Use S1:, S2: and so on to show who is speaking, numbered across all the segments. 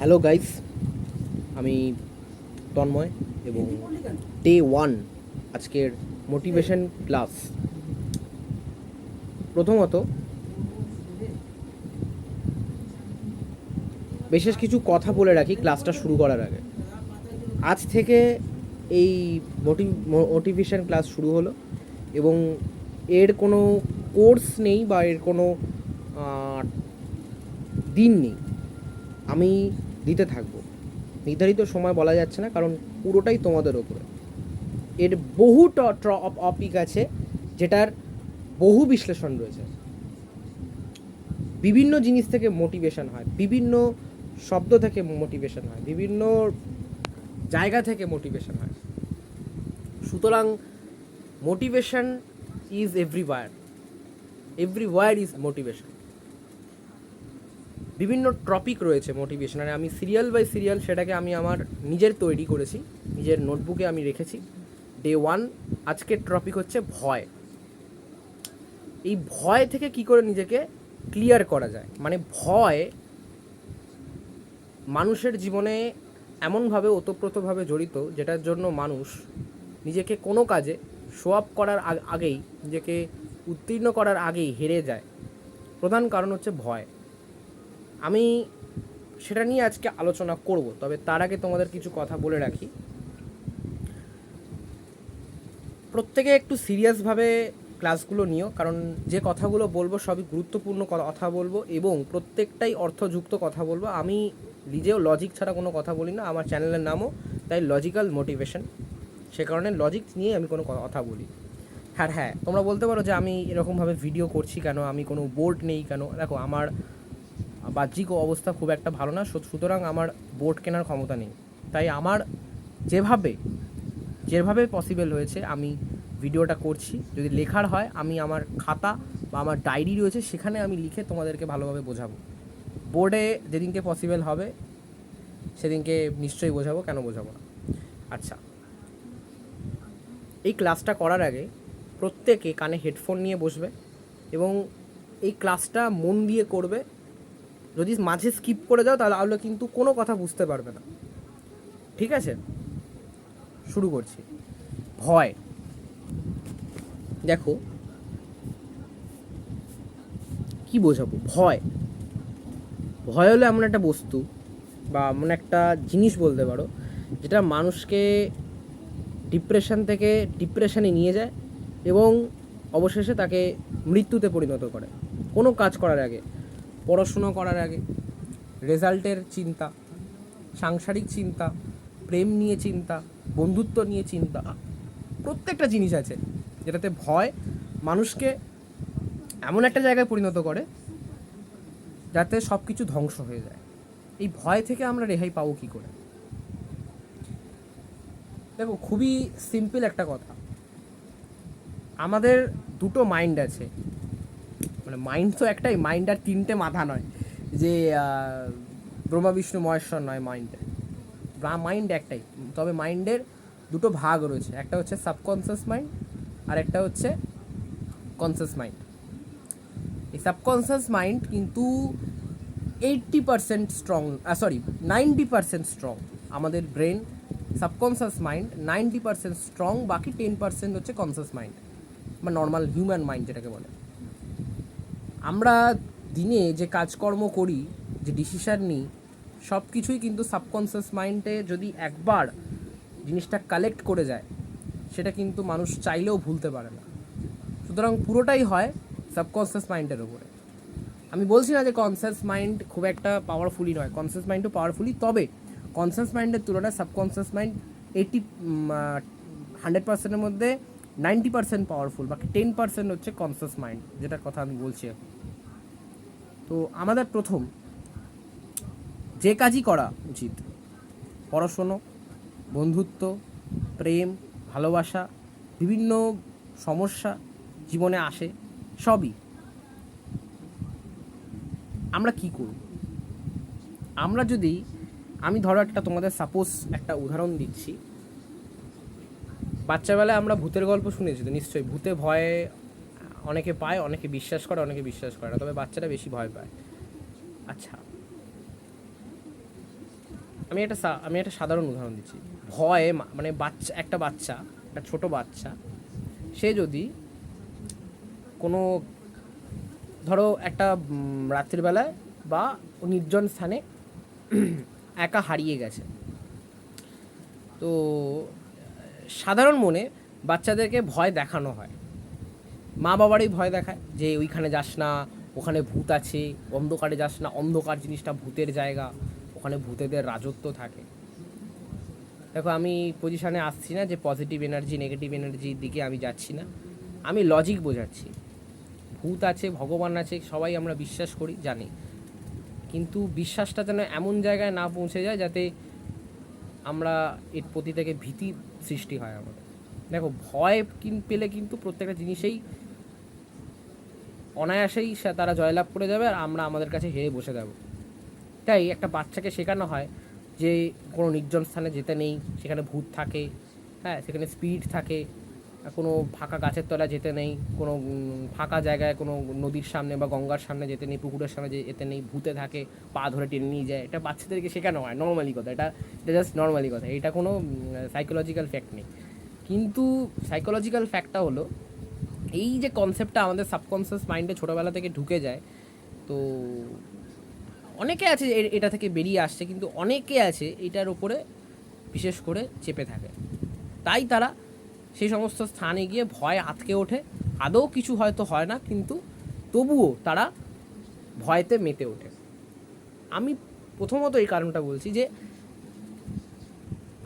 S1: Hello guys, আমি তন্ময় এবং day 1 আজকের মোটিভেশন ক্লাস। প্রথমত বিশেষ কিছু কথা বলে রাখি ক্লাসটা শুরু করার আগে। আজ থেকে এই মোটিভেশন ক্লাস শুরু হলো এবং এর কোনো কোর্স নেই বা এর কোনো দিন নেই। আমি দিতে থাকবো, নির্ধারিত সময় বলা যাচ্ছে না, কারণ পুরোটাই তোমাদের ওপরে। এর বহু টপিক আছে যেটার বহু বিশ্লেষণ রয়েছে। বিভিন্ন জিনিস থেকে মোটিভেশন হয়, বিভিন্ন শব্দ থেকে মোটিভেশন হয়, বিভিন্ন জায়গা থেকে মোটিভেশন হয়। সুতরাং motivation is everywhere is motivation. বিভিন্ন টপিক রয়েছে মোটিভেশনের। আমি সিরিয়াল বাই সিরিয়াল সেটাকে আমি আমার নিজের তৈরি করেছি, নিজের নোটবুকে আমি রেখেছি। ডে 1 আজকের টপিক হচ্ছে ভয়। এই ভয় থেকে কি করে নিজেকে ক্লিয়ার করা যায়, মানে ভয় মানুষের জীবনে এমনভাবে ওতপ্রোতভাবে জড়িত, যেটার জন্য মানুষ নিজেকে কোনো কাজে শো আপ করার আগেই, নিজেকে উত্তীর্ণ করার আগেই হেরে যায়। প্রধান কারণ হচ্ছে ভয়। আমি সেটা নিয়ে আজকে আলোচনা করব, তবে তার আগে তোমাদের কিছু কথা বলে রাখি। প্রত্যেকে একটু সিরিয়াসভাবে ক্লাসগুলো নিও, কারণ যে কথাগুলো বলবো সবই গুরুত্বপূর্ণ কথা বলবো এবং প্রত্যেকটাই অর্থযুক্ত কথা বলবো। আমি নিজেও লজিক ছাড়া কোনো কথা বলি না, আমার চ্যানেলের নামও তাই লজিক্যাল মোটিভেশন। সে কারণে লজিক নিয়ে আমি কোনো কথা বলি। হ্যাঁ, তোমরা বলতে পারো যে আমি এরকমভাবে ভিডিও করছি কেন, আমি কোনো বোর্ড নেই কেন। দেখো, আমার বাহ্যিক অবস্থা খুব একটা ভালো না, সুতরাং আমার বোর্ড কেনার ক্ষমতা নেই। তাই আমার যেভাবে পসিবল হয়েছে আমি ভিডিওটা করছি। যদি লেখার হয়, আমি আমার খাতা বা আমার ডায়েরি রয়েছে, সেখানে আমি লিখে তোমাদেরকে ভালোভাবে বোঝাবো। বোর্ডে যেদিনকে পসিবল হবে সেদিনকে নিশ্চয়ই বোঝাবো, কেন বোঝাবো না। আচ্ছা, এই ক্লাসটা করার আগে প্রত্যেকে কানে হেডফোন নিয়ে বসবে এবং এই ক্লাসটা মন দিয়ে করবে। যদি মাঝে স্কিপ করে যাও তাহলে কিন্তু কোনো কথা বুঝতে পারবে না, ঠিক আছে? শুরু করছি। ভয়। দেখো, কি বোঝাবো? ভয় হলো এমন একটা বস্তু বা এমন একটা জিনিস বলতে পারো, যেটা মানুষকে ডিপ্রেশনে নিয়ে যায় এবং অবশেষে তাকে মৃত্যুতে পরিণত করে। কোনো কাজ করার আগে, পড়াশুনো করার আগে, রেজাল্টের চিন্তা, সাংসারিক চিন্তা, প্রেম নিয়ে চিন্তা, বন্ধুত্ব নিয়ে চিন্তা, প্রত্যেকটা জিনিস আছে যেটাতে ভয় মানুষকে এমন একটা জায়গায় পরিণত করে যাতে সব কিছু ধ্বংস হয়ে যায়। এই ভয় থেকে আমরা রেহাই পাবো কী করে? দেখো, খুবই সিম্পল একটা কথা। আমাদের দুটো মাইন্ড আছে, মানে মাইন্ড তো একটাই, মাইন্ড আর তিনটে মাথা নয়, যে ব্রহ্মা বিষ্ণু মহেশ্বর নয়। মাইন্ড একটাই, তবে মাইন্ডের দুটো ভাগ রয়েছে। একটা হচ্ছে সাবকনসিয়াস মাইন্ড আর একটা হচ্ছে কনসিয়াস মাইন্ড। এই সাবকনসিয়াস মাইন্ড কিন্তু 80% স্ট্রং, 90% স্ট্রং। আমাদের ব্রেন, সাবকনসিয়াস মাইন্ড 90% স্ট্রং, বাকি 10% হচ্ছে কনসিয়াস মাইন্ড বা নর্মাল হিউম্যান মাইন্ড যেটাকে বলে। আমরা দিনে যে কাজকর্ম করি, যে ডিসিশান নিই, সব কিছুই কিন্তু সাবকনসিয়াস মাইন্ডে যদি একবার জিনিসটা কালেক্ট করে যায়, সেটা কিন্তু মানুষ চাইলেও ভুলতে পারে না। সুতরাং পুরোটাই হয় সাবকনসিয়াস মাইন্ডের ওপরে। আমি বলছি না যে কনসিয়াস মাইন্ড খুব একটা পাওয়ারফুলি নয়, কনসিয়াস মাইন্ডও পাওয়ারফুলি, তবে কনসিয়াস মাইন্ডের তুলনায় সাবকনসিয়াস মাইন্ড 100%-এর মধ্যে 90% পাওয়ারফুল, বাকি 10% হচ্ছে কনসিয়াস মাইন্ড, যেটার কথা আমি বলছি। তো আমাদের প্রথম যে কাজই করা উচিত, পড়াশুনো, বন্ধুত্ব, প্রেম, ভালোবাসা, বিভিন্ন সমস্যা জীবনে আসে, সবই আমরা কি করব? আমরা যদি, আমি ধরো তোমাদের সাপোজ একটা উদাহরণ দিচ্ছি। বাচ্চাবেলায় আমরা ভূতের গল্প শুনেছি তো নিশ্চয়ই। ভূতে ভয়ে অনেকে পায়, অনেকে বিশ্বাস করে, অনেকে বিশ্বাস করে না, তবে বাচ্চারা বেশি ভয় পায়। আচ্ছা, আমি একটা সাধারণ উদাহরণ দিচ্ছি। ভয় মানে একটা ছোট বাচ্চা, সে যদি কোনো ধরো একটা রাত্রিবেলায় বা নির্জন স্থানে একা হারিয়ে গেছে, তো সাধারণ মনে বাচ্চাদেরকে ভয় দেখানো হয়, মা বাবারই ভয় দেখায় যে ওইখানে যাস না, ওখানে ভূত আছে, অন্ধকারে যাস না, অন্ধকার জিনিসটা ভূতের জায়গা, ওখানে ভূতেদের রাজত্ব থাকে। দেখো, আমি পজিশানে আসছি না যে পজিটিভ এনার্জি নেগেটিভ এনার্জির দিকে আমি যাচ্ছি না, আমি লজিক বোঝাচ্ছি। ভূত আছে, ভগবান আছে, সবাই আমরা বিশ্বাস করি, জানি, কিন্তু বিশ্বাসটা যেন এমন জায়গায় না পৌঁছে যায় যাতে আমরা এর প্রতি থেকে ভীতি সৃষ্টি হয় আমাদের। দেখো, ভয় পেলে কিন্তু প্রত্যেকটা জিনিসেই অনায়াসেই তারা জয়লাভ করে যাবে, আর আমরা আমাদের কাছে হেরে বসে যাব। তাই একটা বাচ্চাকে শেখানো হয় যে কোনো নির্জন স্থানে যেতে নেই, সেখানে ভূত থাকে, হ্যাঁ, সেখানে স্পিরিট থাকে, কোনো ফাঁকা গাছের তলায় যেতে নেই, কোনো ফাঁকা জায়গায়, কোনো নদীর সামনে বা গঙ্গার সামনে যেতে নেই, পুকুরের সামনে যেতে নেই, ভূতে থাকে, পা ধরে টেনে নিয়ে যায়। এটা বাচ্চাদেরকে শেখানো হয়, নর্মালি কথা, এটা জাস্ট নর্মালি কথা, এটা কোনো সাইকোলজিক্যাল ফ্যাক্ট নেই। কিন্তু সাইকোলজিক্যাল ফ্যাক্টটা হলো এই যে কনসেপ্টটা আমাদের সাবকনসিয়াস মাইন্ডে ছোটোবেলা থেকে ঢুকে যায়, তো অনেকে আছে এটা থেকে বেরিয়ে আসছে, কিন্তু অনেকে আছে এটার উপরে বিশেষ করে চেপে থাকে। তাই তারা সেই সমস্ত স্থানে গিয়ে ভয় আটকে ওঠে, আদৌ কিছু হয়তো হয় না, কিন্তু তবুও তারা ভয়তে মেতে ওঠে। আমি প্রথমত এই কারণটা বলছি যে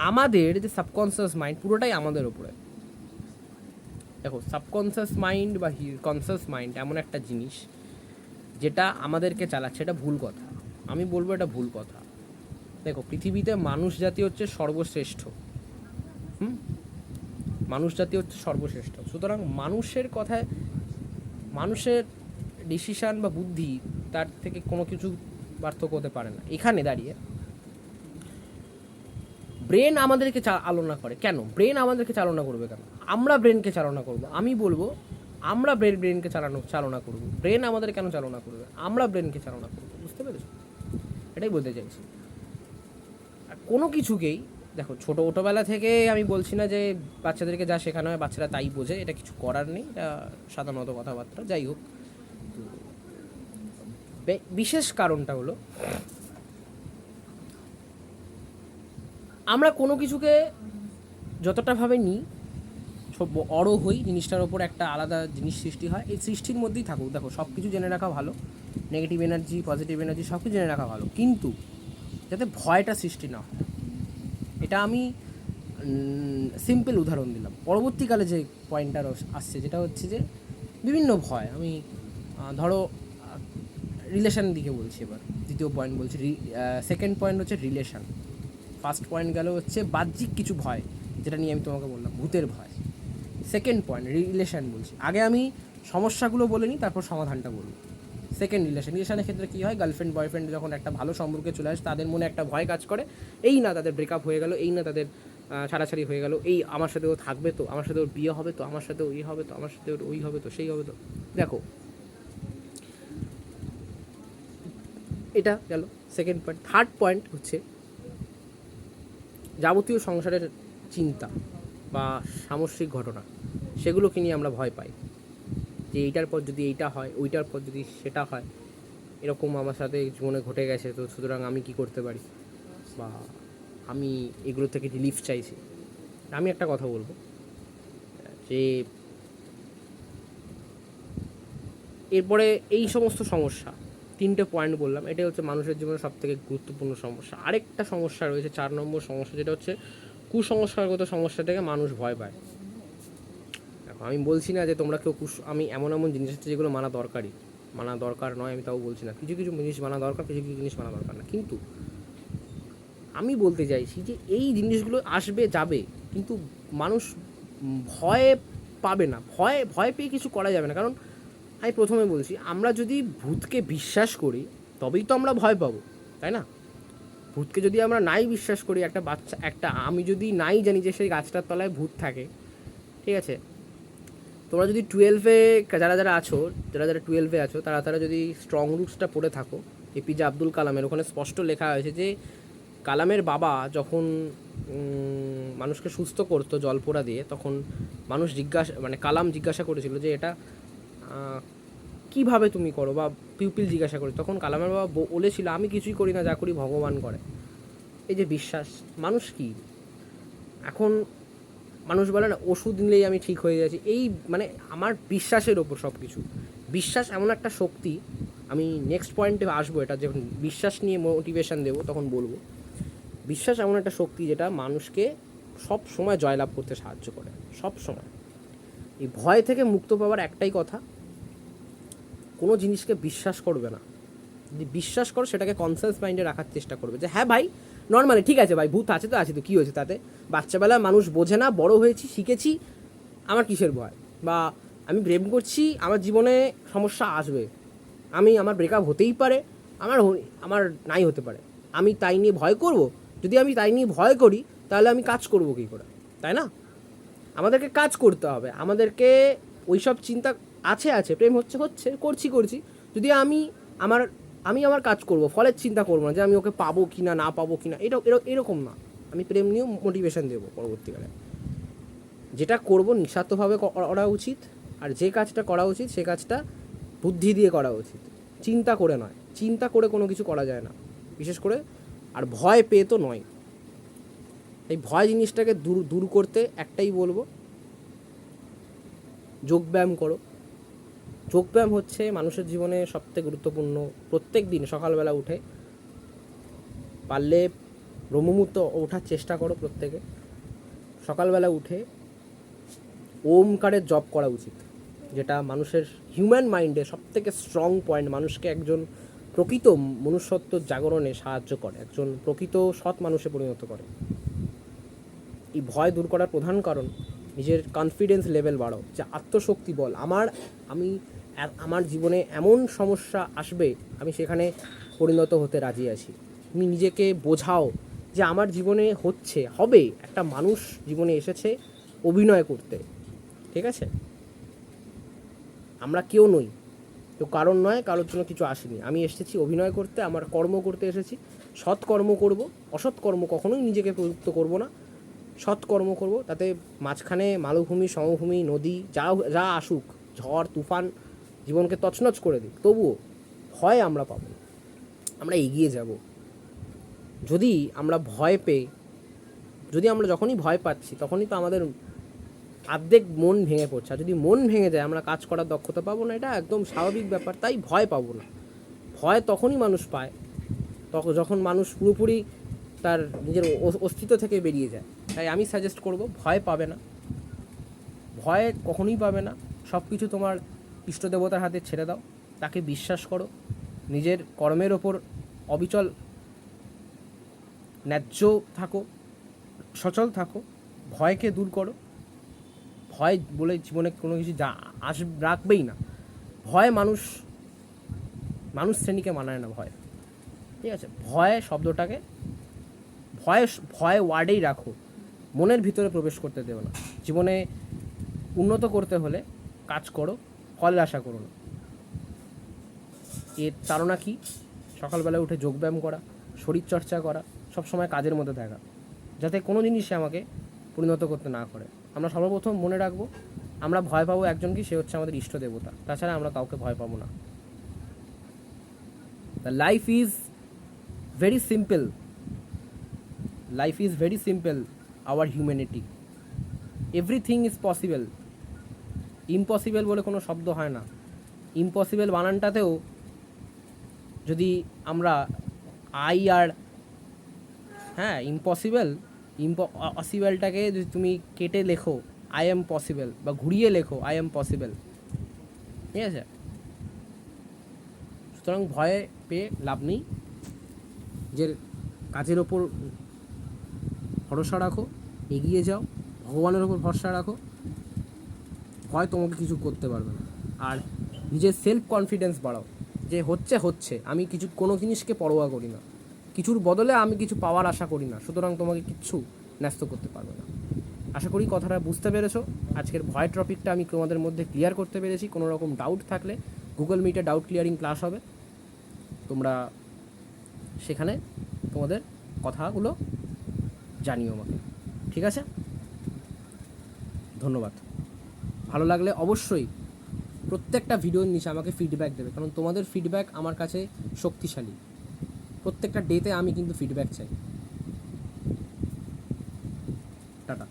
S1: আমাদের যে সাবকনসিয়াস মাইন্ড পুরোটাই আমাদের উপরে। দেখো, সাবকনসিয়াস মাইন্ড বা কনসিয়াস মাইন্ড এমন একটা জিনিস যেটা আমাদেরকে চালাচ্ছে, এটা ভুল কথা, আমি বলবো এটা ভুল কথা। দেখো, পৃথিবীতে মানুষ জাতি হচ্ছে সর্বশ্রেষ্ঠ, মানুষ জাতি হচ্ছে সর্বশ্রেষ্ঠ। সুতরাং মানুষের কথায়, মানুষের ডিসিশান বা বুদ্ধি, তার থেকে কোনো কিছু পার্থক্য হতে পারে না। এখানে দাঁড়িয়ে ব্রেন আমাদেরকে চালনা করে কেন? ব্রেন আমাদেরকে চালনা করবে কেন? আমরা ব্রেনকে চালনা করব? আমি বলবো আমরা ব্রেনকে চালনা করব। ব্রেন আমাদের কেন চালনা করবে? আমরা ব্রেনকে চালনা করব। বুঝতে পেরেছো? এটাই বলতে চাইছি। আর কোনো কিছুকেই দেখো, ছোটোবেলা থেকে আমি বলছি না যে বাচ্চাদেরকে যা শেখানো হয় বাচ্চারা তাই বোঝে, এটা কিছু করার নেই, এটা সাধারণত কথাবার্তা। যাই হোক, বিশেষ কারণটা হলো আমরা কোনো কিছুকে যতটাভাবে নিই, বড় হই, জিনিসটার ওপর একটা আলাদা জিনিস সৃষ্টি হয়। এই সৃষ্টির মধ্যেই থাকুক। দেখো, সব কিছু জেনে রাখা ভালো, নেগেটিভ এনার্জি, পজিটিভ এনার্জি, সব কিছু জেনে রাখা ভালো, কিন্তু যাতে ভয়টা সৃষ্টি না হয়। এটা আমি সিম্পল উদাহরণ দিলাম। পরবর্তীকালে যে পয়েন্টটা আসছে, যেটা হচ্ছে যে বিভিন্ন ভয়, আমি ধরো রিলেশানের দিকে বলছি। এবার দ্বিতীয় পয়েন্ট বলছি, সেকেন্ড পয়েন্ট হচ্ছে রিলেশান। ফার্স্ট পয়েন্ট গেল হচ্ছে বাহ্যিক কিছু ভয়, যেটা নিয়ে আমি তোমাকে বললাম, ভূতের ভয়। সেকেন্ড পয়েন্ট রিলেশান বলছি। আগে আমি সমস্যাগুলো বলে নিই, তারপর সমাধানটা বলবো। সেকেন্ড রিলেশানের ক্ষেত্রে কী হয়, গার্লফ্রেন্ড বয়ফ্রেন্ড যখন একটা ভালো সম্পর্কে চলে আসে, তাদের মনে একটা ভয় কাজ করে, এই না তাদের ব্রেকআপ হয়ে গেল, এই না তাদের ছাড়াছাড়ি হয়ে গেল, এই আমার সাথে ও থাকবে তো, আমার সাথে ওর বিয়ে হবে তো, আমার সাথে ওই হবে তো, আমার সাথে ওর ওই হবে তো, সেই হবে তো। দেখো, এটা গেল সেকেন্ড পয়েন্ট। থার্ড পয়েন্ট হচ্ছে যাবতীয় সংসারের চিন্তা বা সামষ্টিক ঘটনা, সেগুলোকে নিয়ে আমরা ভয় পাই, যে এইটার পর যদি এইটা হয়, ওইটার পর যদি সেটা হয়, এরকম আমার সাথে জীবনে ঘটে গেছে, তো সুতরাং আমি কি করতে পারি, বা আমি এগুলো থেকে রিলিফ চাইছি। আমি একটা কথা বলবো যে এরপরে এই সমস্ত সমস্যা, তিনটে পয়েন্ট বললাম, এটাই হচ্ছে মানুষের জীবনে সবথেকে গুরুত্বপূর্ণ সমস্যা। আরেকটা সমস্যা রয়েছে, 4 নম্বর সমস্যা, যেটা হচ্ছে কুসংস্কারগত সমস্যা থেকে মানুষ ভয় পায়। দেখো, আমি বলছি না যে তোমরা কেউ আমি এমন এমন জিনিস আছে যেগুলো মানা দরকার নয়, আমি তাও বলছি না। কিছু কিছু জিনিস মানা দরকার, কিছু কিছু জিনিস মানা দরকার না। কিন্তু আমি বলতে চাইছি যে এই জিনিসগুলো আসবে যাবে, কিন্তু মানুষ ভয় পাবে না। ভয় পেয়ে কিছু করা যাবে না। কারণ আমি প্রথমে বলছি, আমরা যদি ভূতকে বিশ্বাস করি তবেই তো আমরা ভয় পাবো, তাই না? ভূতকে যদি আমরা নাই বিশ্বাস করি, আমি যদি নাই জানি যে সেই গাছটার তলায় ভূত থাকে, ঠিক আছে, তোমরা যদি 12-এ যারা আছো, যারা 12-এ আছো, তারা যদি স্ট্রং রুটসটা পড়ে থাকো, এপিজে আব্দুল কালামের, ওখানে স্পষ্ট লেখা হয়েছে যে কালামের বাবা যখন মানুষকে সুস্থ করতো জলপোড়া দিয়ে, তখন মানুষ কালাম জিজ্ঞাসা করেছিল যে এটা কীভাবে তুমি করো, বা পিউপিল জিজ্ঞাসা করে, তখন কালামের বাবা বলেছিল আমি কিছুই করি না, যা করি ভগবান করে। এই যে বিশ্বাস, মানুষ কি এখন মানুষ বলে না ওষুধ নিলেই আমি ঠিক হয়ে যাচ্ছি, এই মানে আমার বিশ্বাসের ওপর সব কিছু। বিশ্বাস এমন একটা শক্তি, আমি নেক্সট পয়েন্টে আসবো, এটা যখন বিশ্বাস নিয়ে মোটিভেশন দেবো তখন বলবো। বিশ্বাস এমন একটা শক্তি যেটা মানুষকে সব সময় জয়লাভ করতে সাহায্য করে, সব সময়। এই ভয় থেকে মুক্ত পাওয়ার একটাই কথা, কোনো জিনিসকে বিশ্বাস করবে না। যদি বিশ্বাস করো সেটাকে কনসিয়াস মাইন্ডে রাখার চেষ্টা করবে, যে হ্যাঁ ভাই নর্মালি ঠিক আছে ভাই, ভূত আছে তো আছে তো, কী হয়েছে তাতে, বাচ্চাবেলায় মানুষ বোঝে না, বড় হয়েছি শিখেছি, আমার কিসের ভয়, বা আমি প্রেম করছি আমার জীবনে সমস্যা আসবে, আমার ব্রেকআপ হতেই পারে, আমার নাই হতে পারে, আমি তাই নিয়ে ভয় করব? যদি আমি তাই নিয়ে ভয় করি তাহলে আমি কাজ করব কী করে, তাই না? আমাদেরকে কাজ করতে হবে, আমাদেরকে ওইসব চিন্তা আছে প্রেম হচ্ছে করছি, যদি আমি আমার কাজ করব, ফলের চিন্তা করবো না যে আমি ওকে পাবো কি না পাবো কি না, এরকম না। আমি প্রেম নিয়েও মোটিভেশন দেবো পরবর্তীকালে। যেটা করব নিঃস্বার্থভাবে করা উচিত, আর যে কাজটা করা উচিত সে কাজটা বুদ্ধি দিয়ে করা উচিত, চিন্তা করে নয়। চিন্তা করে কোনো কিছু করা যায় না, বিশেষ করে, আর ভয় পেয়ে তো নয়। এই ভয় জিনিসটাকে দূর করতে একটাই বলবো, যোগব্যায়াম করো। যোগব্যায়াম হচ্ছে মানুষের জীবনে সবথেকে গুরুত্বপূর্ণ। প্রত্যেক দিন সকালবেলা উঠে পারলে ব্রহ্মমুহূর্ত ওঠার চেষ্টা করো। প্রত্যেকে সকালবেলা উঠে ওমকারের জপ করা উচিত, যেটা মানুষের হিউম্যান মাইন্ডে সবথেকে স্ট্রং পয়েন্ট, মানুষকে একজন প্রকৃত মনুষ্যত্ব জাগরণে সাহায্য করে, একজন প্রকৃত সৎ মানুষে পরিণত করে। এই ভয় দূর করার প্রধান কারণ নিজের কনফিডেন্স লেভেল বাড়াও, যে আত্মশক্তি বল, আমার জীবনে এমন সমস্যা আসবে আমি সেখানে পরিণত হতে রাজি আছি। তুমি নিজেকে বোঝাও যে আমার জীবনে হবে, একটা মানুষ জীবনে এসেছে অভিনয় করতে, ঠিক আছে? আমরা কেউ নই, তো কারণ নয়, কারোর জন্য কিছু আসেনি। আমি এসেছি অভিনয় করতে, আমার কর্ম করতে এসেছি, সৎ কর্ম করব, অসৎ কর্ম কখনোই নিজেকে প্রযুক্ত করব না, সৎ কর্ম করব। তাতে মাঝখানে মালভূমি, সমভূমি, নদী যা আসুক, ঝড় তুফান জীবনকে তছনছ করে দিই, তবুও ভয় আমরা পাবো না, আমরা এগিয়ে যাব। যদি আমরা যখনই ভয় পাচ্ছি তখনই তো আমাদের অর্ধেক মন ভেঙে পড়ছে। আর যদি মন ভেঙে যায় আমরা কাজ করার দক্ষতা পাবো না, এটা একদম স্বাভাবিক ব্যাপার। তাই ভয় পাবো না। ভয় তখনই মানুষ পায় যখন মানুষ পুরোপুরি তার নিজের অস্তিত্ব থেকে বেরিয়ে যায়। তাই আমি সাজেস্ট করব, ভয় পাবে না, ভয় কখনোই পাবে না। সব কিছু তোমার ইষ্ট দেবতার হাতে ছেড়ে দাও, তাকে বিশ্বাস করো, নিজের কর্মের ওপর অবিচল ন্যায্য থাকো, সচল থাকো, ভয়কে দূর করো। ভয় বলে জীবনে কোনো কিছু রাখবেই না। ভয় মানুষ শ্রেণীকে মানায় না, ভয়, ঠিক আছে? ভয় ওয়ার্ডেই রাখো, মনের ভিতরে প্রবেশ করতে দেবে না। জীবনে উন্নত করতে হলে কাজ করো, ফল আশা করো না। এর তাড়না কি? সকালবেলা উঠে যোগব্যায়াম করা, শরীরচর্চা করা, সবসময় কাজের মধ্যে থাকা, যাতে কোনো জিনিসে আমাকে পরিণত করতে না করে। আমরা সর্বপ্রথম মনে রাখবো, আমরা ভয় পাবো একজনকে, সে হচ্ছে আমাদের ইষ্ট দেবতা, তাছাড়া আমরা কাউকে ভয় পাবো না। The life is very simple, our humanity, everything is possible. Impossible বলে কোনো শব্দ হয় না। ইম্পসিবল বানানটাতেও যদি আমরা ইম্পসিবলটাকে যদি তুমি কেটে লেখো আই এম পসিবল, বা ঘুরিয়ে লেখো আই এম পসিবল, ঠিক আছে? সুতরাং ভয় পেয়ে লাভ নেই, যে কাজের ওপর ভরসা রাখো, এগিয়ে যাও, ভগবানের ওপর ভরসা রাখো, ভয় তোমাকে কিছু করতে পারবে না। আর নিজের সেলফ কনফিডেন্স বাড়াও, যে হচ্ছে, আমি কোনো জিনিসকে পরোয়া করি না, কিছুর বদলে আমি কিছু পাওয়ার আশা করি না, সুতরাং তোমাকে কিচ্ছু ন্যস্ত করতে পারবে না। আশা করি কথাটা বুঝতে পেরেছো। আজকের ভয় টপিকটা আমি তোমাদের মধ্যে ক্লিয়ার করতে পেরেছি। কোনো রকম ডাউট থাকলে গুগল মিটে ডাউট ক্লিয়ারিং ক্লাস হবে, তোমরা সেখানে তোমাদের কথাগুলো জানিও আমাকে, ঠিক আছে? ধন্যবাদ। ভালো লাগলে অবশ্যই প্রত্যেকটা ভিডিওর নিচে আমাকে ফিডব্যাক দেবে, কারণ তোমাদের ফিডব্যাক আমার কাছে শক্তিশালী। প্রত্যেকটা ডেতে আমি কিন্তু ফিডব্যাক চাই। টাটা।